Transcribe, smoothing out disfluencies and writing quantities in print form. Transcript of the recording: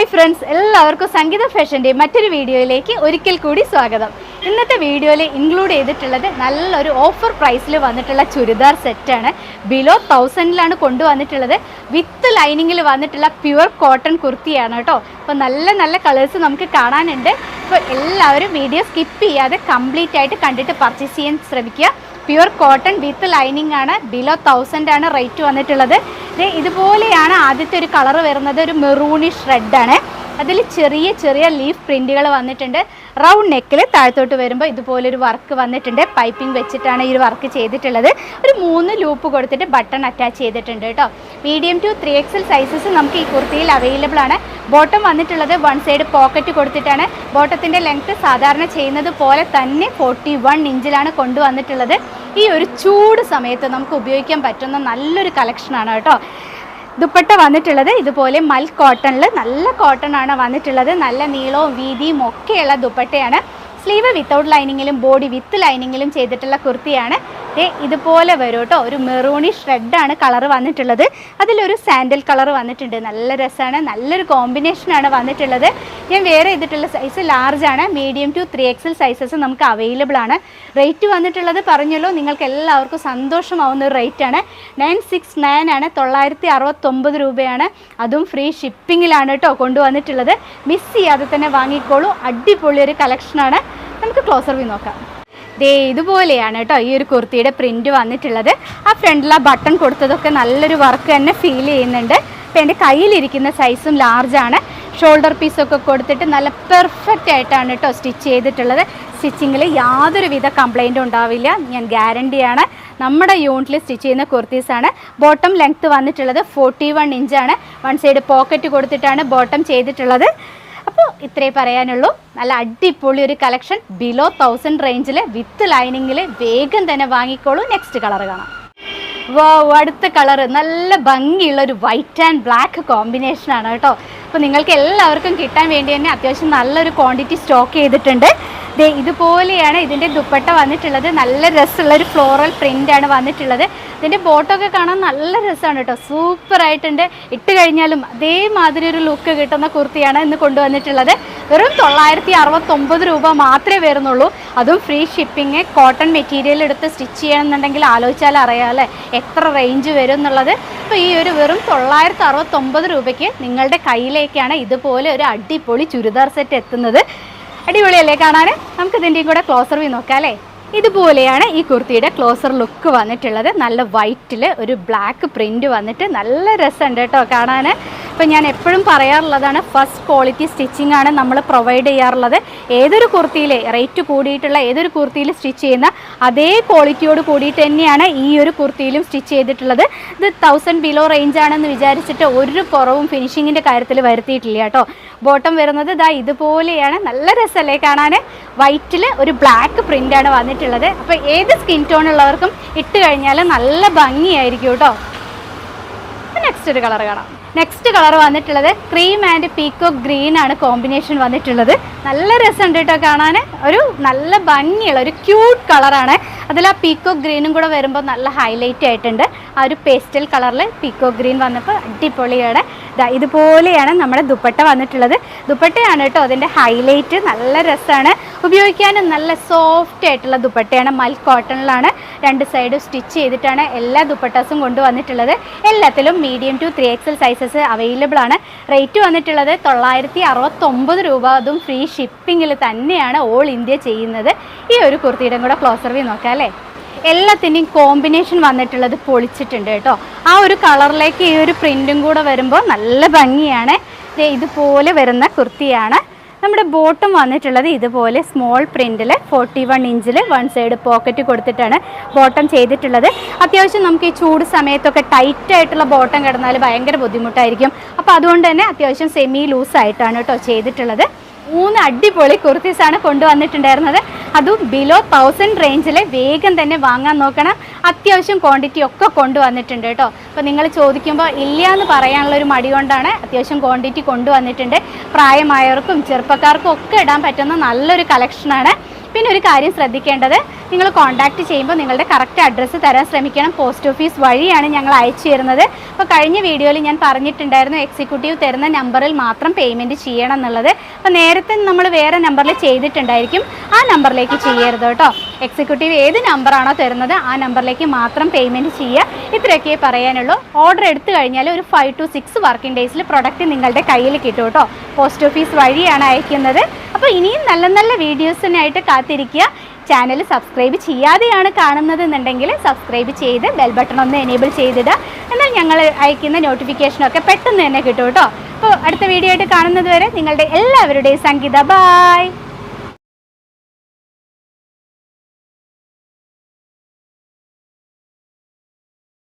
Hi friends, എല്ലാവർക്കും സംഗീത ഫാഷൻ്റെ മറ്റൊരു വീഡിയോയിലേക്ക് ഒരിക്കൽ കൂടി സ്വാഗതം. ഇന്നത്തെ വീഡിയോയിൽ ഇൻക്ലൂഡ് ചെയ്തിട്ടുള്ളത് നല്ലൊരു ഓഫർ പ്രൈസിൽ വന്നിട്ടുള്ള ചുരിദാർ സെറ്റാണ്. ബിലോ 1000 കൊണ്ടുവന്നിട്ടുള്ളത്. വിത്ത് ലൈനിങ്ങിൽ വന്നിട്ടുള്ള പ്യുവർ കോട്ടൺ കുർത്തിയാണ് കേട്ടോ. അപ്പോൾ നല്ല നല്ല കളേഴ്സ് നമുക്ക് കാണാനുണ്ട്. അപ്പോൾ എല്ലാവരും വീഡിയോ സ്കിപ്പ് ചെയ്യാതെ കംപ്ലീറ്റ് ആയിട്ട് കണ്ടിട്ട് പർച്ചേസ് ചെയ്യാൻ ശ്രമിക്കുക. പ്യുവർ കോട്ടൺ വിത്ത് ലൈനിങ് ആണ്. ബിലോ 1000 ആണ് റേറ്റ് വന്നിട്ടുള്ളത്. ഇതുപോലെയാണ് ആദ്യത്തെ ഒരു കളർ വരുന്നത്. ഒരു മെറൂണിഷ് റെഡാണ്. അതിൽ ചെറിയ ചെറിയ ലീഫ് പ്രിൻറ്റുകൾ വന്നിട്ടുണ്ട്. റൗണ്ട് നെക്കിൽ താഴത്തോട്ട് വരുമ്പോൾ ഇതുപോലൊരു വർക്ക് വന്നിട്ടുണ്ട്. പൈപ്പിംഗ് വെച്ചിട്ടാണ് ഈ ഒരു വർക്ക് ചെയ്തിട്ടുള്ളത്. ഒരു 3 ലൂപ്പ് കൊടുത്തിട്ട് ബട്ടൺ അറ്റാച്ച് ചെയ്തിട്ടുണ്ട് കേട്ടോ. മീഡിയം ടു 3XL സൈസസ് നമുക്ക് ഈ കുർത്തിയിൽ അവൈലബിൾ ആണ്. ബോട്ടം വന്നിട്ടുള്ളത് 1 സൈഡ് പോക്കറ്റ് കൊടുത്തിട്ടാണ്. ബോട്ടത്തിൻ്റെ ലെങ്ത്ത് സാധാരണ ചെയ്യുന്നത് പോലെ തന്നെ 41 ഇഞ്ചിലാണ് കൊണ്ടുവന്നിട്ടുള്ളത്. ഈ ഒരു ചൂട് സമയത്ത് നമുക്ക് ഉപയോഗിക്കാൻ പറ്റുന്ന നല്ലൊരു കളക്ഷനാണ് കേട്ടോ. ദുപ്പട്ട വന്നിട്ടുള്ളത് ഇതുപോലെ മൽ കോട്ടണിൽ നല്ല കോട്ടൺ ആണ് വന്നിട്ടുള്ളത്. നല്ല നീളവും വീതിയും ഒക്കെയുള്ള ദുപ്പട്ടയാണ്. സ്ലീവ് വിത്തൗട്ട് ലൈനിങ്ങിലും ബോഡി വിത്ത് ലൈനിങ്ങിലും ചെയ്തിട്ടുള്ള കുർത്തിയാണ്. ഇതുപോലെ വരും കേട്ടോ. ഒരു മെറൂണിഷ് റെഡാണ് കളർ വന്നിട്ടുള്ളത്. അതിലൊരു സാൻഡൽ കളർ വന്നിട്ടുണ്ട്. നല്ല രസമാണ്. നല്ലൊരു കോമ്പിനേഷനാണ് വന്നിട്ടുള്ളത്. ഞാൻ വേറെ ചെയ്തിട്ടുള്ള സൈസ് ലാർജ് ആണ്. മീഡിയം ടു 3XL സൈസസ് നമുക്ക് അവൈലബിൾ ആണ്. റേറ്റ് വന്നിട്ടുള്ളത് പറഞ്ഞല്ലോ, നിങ്ങൾക്ക് എല്ലാവർക്കും സന്തോഷമാവുന്ന ഒരു റേറ്റാണ്. 969 ആണ്. 969 രൂപയാണ്. അതും ഫ്രീ ഷിപ്പിങ്ങിലാണ് കേട്ടോ കൊണ്ടുവന്നിട്ടുള്ളത്. മിസ് ചെയ്യാതെ തന്നെ വാങ്ങിക്കോളൂ. അടിപൊളിയൊരു കളക്ഷനാണ്. നമുക്ക് ക്ലോസർ വ്യൂ നോക്കാം. ഇതുപോലെയാണ് കേട്ടോ ഈ ഒരു കുർത്തിയുടെ പ്രിന്റ് വന്നിട്ടുള്ളത്. ആ ഫ്രണ്ടിൽ ആ ബട്ടൺ കൊടുത്തതൊക്കെ നല്ലൊരു വർക്ക് തന്നെ ഫീൽ ചെയ്യുന്നുണ്ട്. അപ്പോൾ എൻ്റെ കയ്യിലിരിക്കുന്ന സൈസും ലാർജാണ്. ഷോൾഡർ പീസൊക്കെ കൊടുത്തിട്ട് നല്ല പെർഫെക്റ്റ് ആയിട്ടാണ് കേട്ടോ സ്റ്റിച്ച് ചെയ്തിട്ടുള്ളത്. സ്റ്റിച്ചിങ്ങിൽ യാതൊരുവിധ കംപ്ലൈൻറ്റും ഉണ്ടാവില്ല, ഞാൻ ഗ്യാരണ്ടിയാണ്. നമ്മുടെ യൂണിറ്റിൽ സ്റ്റിച്ച് ചെയ്യുന്ന കുർത്തീസാണ്. ബോട്ടം ലെങ്ത്ത് വന്നിട്ടുള്ളത് 41 ഇഞ്ചാണ്. 1 സൈഡ് പോക്കറ്റ് കൊടുത്തിട്ടാണ് ബോട്ടം ചെയ്തിട്ടുള്ളത്. അപ്പോൾ ഇത്രേ പറയാനുള്ളൂ. നല്ല അടിപൊളി ഒരു കളക്ഷൻ ബിലോ 1000 റേഞ്ചിൽ വിത്ത് ലൈനിങ്ങിൽ വേഗം തന്നെ വാങ്ങിക്കോളൂ. നെക്സ്റ്റ് കളർ കാണാം. അടുത്ത കളർ നല്ല ഭംഗിയുള്ള ഒരു വൈറ്റ് ആൻഡ് ബ്ലാക്ക് കോമ്പിനേഷനാണ് കേട്ടോ. അപ്പോൾ നിങ്ങൾക്ക് എല്ലാവർക്കും കിട്ടാൻ വേണ്ടി തന്നെ അത്യാവശ്യം നല്ലൊരു ക്വാണ്ടിറ്റി സ്റ്റോക്ക് ചെയ്തിട്ടുണ്ട്. ഇതുപോലെയാണ് ഇതിൻ്റെ ദുപ്പട്ട വന്നിട്ടുള്ളത്. നല്ല രസമുള്ളൊരു ഫ്ലോറൽ പ്രിൻ്റാണ് വന്നിട്ടുള്ളത്. ഇതിൻ്റെ ബോട്ടമൊക്കെ കാണാൻ നല്ല രസമാണ് കേട്ടോ. സൂപ്പറായിട്ടുണ്ട്. ഇട്ട് കഴിഞ്ഞാലും അതേമാതിരി ഒരു ലുക്ക് കിട്ടുന്ന കുർത്തിയാണ് ഇന്ന് കൊണ്ടുവന്നിട്ടുള്ളത്. വെറും 969 രൂപ മാത്രമേ വരുന്നുള്ളൂ. അതും ഫ്രീ ഷിപ്പിങ്. കോട്ടൺ മെറ്റീരിയൽ എടുത്ത് സ്റ്റിച്ച് ചെയ്യണമെന്നുണ്ടെങ്കിൽ ആലോചിച്ചാൽ അറിയാമല്ലേ എത്ര റേഞ്ച് വരും എന്നുള്ളത്. അപ്പോൾ ഈ ഒരു വെറും 969 രൂപയ്ക്ക് നിങ്ങളുടെ കയ്യിലേക്കാണ് ഇതുപോലെ ഒരു അടിപൊളി ചുരിദാർ സെറ്റ് എത്തുന്നത്. അടിപൊളിയല്ലേ കാണാൻ? നമുക്ക് ഇതിൻ്റെയും കൂടെ ക്ലോസർ വ്യൂ നോക്കാം അല്ലേ. ഇതുപോലെയാണ് ഈ കുർത്തിയുടെ ക്ലോസർ ലുക്ക് വന്നിട്ടുള്ളത്. നല്ല വൈറ്റിൽ ഒരു ബ്ലാക്ക് പ്രിൻ്റ് വന്നിട്ട് നല്ല രസമുണ്ട് കേട്ടോ കാണാൻ. അപ്പോൾ ഞാൻ എപ്പോഴും പറയാറുള്ളതാണ്, ഫസ്റ്റ് ക്വാളിറ്റി സ്റ്റിച്ചിങ് ആണ് നമ്മൾ പ്രൊവൈഡ് ചെയ്യാറുള്ളത്. ഏതൊരു കുർത്തിയിൽ റേറ്റ് കൂടിയിട്ടുള്ള ഏതൊരു കുർത്തിയിൽ സ്റ്റിച്ച് ചെയ്യുന്ന അതേ ക്വാളിറ്റിയോട് കൂടിയിട്ട് തന്നെയാണ് ഈ ഒരു കുർത്തിയിലും സ്റ്റിച്ച് ചെയ്തിട്ടുള്ളത്. ഇത് 1000 ബിലോ റേഞ്ച് ആണെന്ന് വിചാരിച്ചിട്ട് ഒരു കുറവും ഫിനിഷിങ്ങിൻ്റെ കാര്യത്തിൽ വരുത്തിയിട്ടില്ല കേട്ടോ. ബോട്ടം വരുന്നത് ഇതുപോലെയാണ്. നല്ല രസമല്ലേ കാണാൻ? വൈറ്റിൽ ഒരു ബ്ലാക്ക് പ്രിൻ്റാണ് വന്നിട്ടുള്ളത്. അപ്പോൾ ഏത് സ്കിൻ ടോൺ ഉള്ളവർക്കും ഇട്ട് കഴിഞ്ഞാൽ നല്ല ഭംഗിയായിരിക്കും കേട്ടോ. നെക്സ്റ്റ് ഒരു കളർ കാണാം. നെക്സ്റ്റ് കളർ വന്നിട്ടുള്ളത് ക്രീം ആൻഡ് പീക്കോക്ക് ഗ്രീൻ ആണ് കോമ്പിനേഷൻ വന്നിട്ടുള്ളത്. നല്ല രസമുണ്ട് കേട്ടോ കാണാൻ. ഒരു നല്ല ഭംഗിയുള്ള ഒരു ക്യൂട്ട് കളറാണ്. അതിൽ ആ പീക്കോക്ക് ഗ്രീനും കൂടെ വരുമ്പോൾ നല്ല ഹൈലൈറ്റ് ആയിട്ടുണ്ട്. ആ ഒരു പേസ്റ്റൽ കളറിൽ പീക്കോക്ക് ഗ്രീൻ വന്നപ്പോൾ അടിപൊളിയാണ്. ഇതുപോലെയാണ് നമ്മുടെ ദുപ്പട്ട വന്നിട്ടുള്ളത്. ദുപ്പട്ടയാണ് കേട്ടോ അതിൻ്റെ ഹൈലൈറ്റ്. നല്ല രസമാണ് ഉപയോഗിക്കാനും. നല്ല സോഫ്റ്റ് ആയിട്ടുള്ള ദുപ്പട്ടയാണ്. മൽ കോട്ടണിലാണ്. 2 സൈഡ് സ്റ്റിച്ച് ചെയ്തിട്ടാണ് എല്ലാ ദുപ്പട്ടാസും കൊണ്ടുവന്നിട്ടുള്ളത്. എല്ലാത്തിലും medium to 3XL sizes available ആണ്. റേറ്റ് വന്നിട്ടുള്ളത് 969 രൂപ. അതും ഫ്രീ ഷിപ്പിങ്ങിൽ തന്നെയാണ് ഓൾ ഇന്ത്യ ചെയ്യുന്നത്. ഈ ഒരു കുർത്തിയുടെ കൂടെ ക്ലോസർ വ്യൂ നോക്കാം അല്ലേ. എല്ലാത്തിൻ്റെയും കോമ്പിനേഷൻ വന്നിട്ടുള്ളത് പൊളിച്ചിട്ടുണ്ട് കേട്ടോ. ആ ഒരു കളറിലേക്ക് ഈ ഒരു പ്രിൻറ്റും കൂടെ വരുമ്പോൾ നല്ല ഭംഗിയാണ്. ഇതുപോലെ വരുന്ന കുർത്തിയാണ്. നമ്മുടെ ബോട്ടം വന്നിട്ടുള്ളത് ഇതുപോലെ സ്മോൾ പ്രിൻറ്റിൽ 41 ഇഞ്ചിൽ 1 സൈഡ് പോക്കറ്റ് കൊടുത്തിട്ടാണ് ബോട്ടം ചെയ്തിട്ടുള്ളത്. അത്യാവശ്യം നമുക്ക് ഈ ചൂട് സമയത്തൊക്കെ ടൈറ്റായിട്ടുള്ള ബോട്ടം കിടന്നാൽ ഭയങ്കര ബുദ്ധിമുട്ടായിരിക്കും. അപ്പോൾ അതുകൊണ്ട് തന്നെ അത്യാവശ്യം സെമി ലൂസായിട്ടാണ് കേട്ടോ ചെയ്തിട്ടുള്ളത്. 3 അടിപൊളി കുർത്തീസാണ് കൊണ്ടുവന്നിട്ടുണ്ടായിരുന്നത്. അതും ബിലോ 1000 റേഞ്ചിൽ വേഗം തന്നെ വാങ്ങാൻ നോക്കണം. അത്യാവശ്യം ക്വാണ്ടിറ്റി ഒക്കെ കൊണ്ടുവന്നിട്ടുണ്ട് കേട്ടോ. അപ്പോൾ നിങ്ങൾ ചോദിക്കുമ്പോൾ ഇല്ല എന്ന് പറയാനുള്ളൊരു മടി കൊണ്ടാണ്. അത്യാവശ്യം ക്വാണ്ടിറ്റി കൊണ്ടുവന്നിട്ടുണ്ട്. പ്രായമായവർക്കും ചെറുപ്പക്കാർക്കും ഒക്കെ ഇടാൻ പറ്റുന്ന നല്ലൊരു കളക്ഷനാണ്. പിന്നെ ഒരു കാര്യം ശ്രദ്ധിക്കേണ്ടത്, നിങ്ങൾ കോൺടാക്റ്റ് ചെയ്യുമ്പോൾ നിങ്ങളുടെ കറക്റ്റ് അഡ്രസ്സ് തരാൻ ശ്രമിക്കണം. പോസ്റ്റ് ഓഫീസ് വഴിയാണ് ഞങ്ങൾ അയച്ചു തരുന്നത്. അപ്പോൾ കഴിഞ്ഞ വീഡിയോയിൽ ഞാൻ പറഞ്ഞിട്ടുണ്ടായിരുന്നു എക്സിക്യൂട്ടീവ് തരുന്ന നമ്പറിൽ മാത്രം പേയ്മെൻറ്റ് ചെയ്യണം എന്നുള്ളത്. അപ്പോൾ നേരത്തെ നമ്മൾ വേറെ നമ്പറിൽ ചെയ്തിട്ടുണ്ടായിരിക്കും, ആ നമ്പറിലേക്ക് ചെയ്യരുത് കേട്ടോ. എക്സിക്യൂട്ടീവ് ഏത് നമ്പറാണോ തരുന്നത് ആ നമ്പറിലേക്ക് മാത്രം പേയ്മെൻറ്റ് ചെയ്യുക. ഇത്രയൊക്കെ പറയാനുള്ളൂ. ഓർഡർ എടുത്തു കഴിഞ്ഞാൽ ഒരു 5 to 6 വർക്കിംഗ് ഡേയ്സിൽ പ്രൊഡക്റ്റ് നിങ്ങളുടെ കയ്യിൽ കിട്ടും കേട്ടോ. പോസ്റ്റ് ഓഫീസ് വഴിയാണ് അയക്കുന്നത്. അപ്പോൾ ഇനിയും നല്ല നല്ല വീഡിയോസിനായിട്ട് കാത്തിരിക്കുക. ചാനൽ സബ്സ്ക്രൈബ് ചെയ്യാതെയാണ് കാണുന്നത് എന്നുണ്ടെങ്കിൽ സബ്സ്ക്രൈബ് ചെയ്ത് ബെൽ ബട്ടൺ ഒന്ന് എനേബിൾ ചെയ്തിടുക. എന്നാൽ ഞങ്ങൾ അയക്കുന്ന നോട്ടിഫിക്കേഷനൊക്കെ പെട്ടെന്ന് തന്നെ കിട്ടും കേട്ടോ. അപ്പോൾ അടുത്ത വീഡിയോ ആയിട്ട് കാണുന്നത് വരെ നിങ്ങളുടെ എല്ലാവരുടെയും സംഗീത. ബൈ.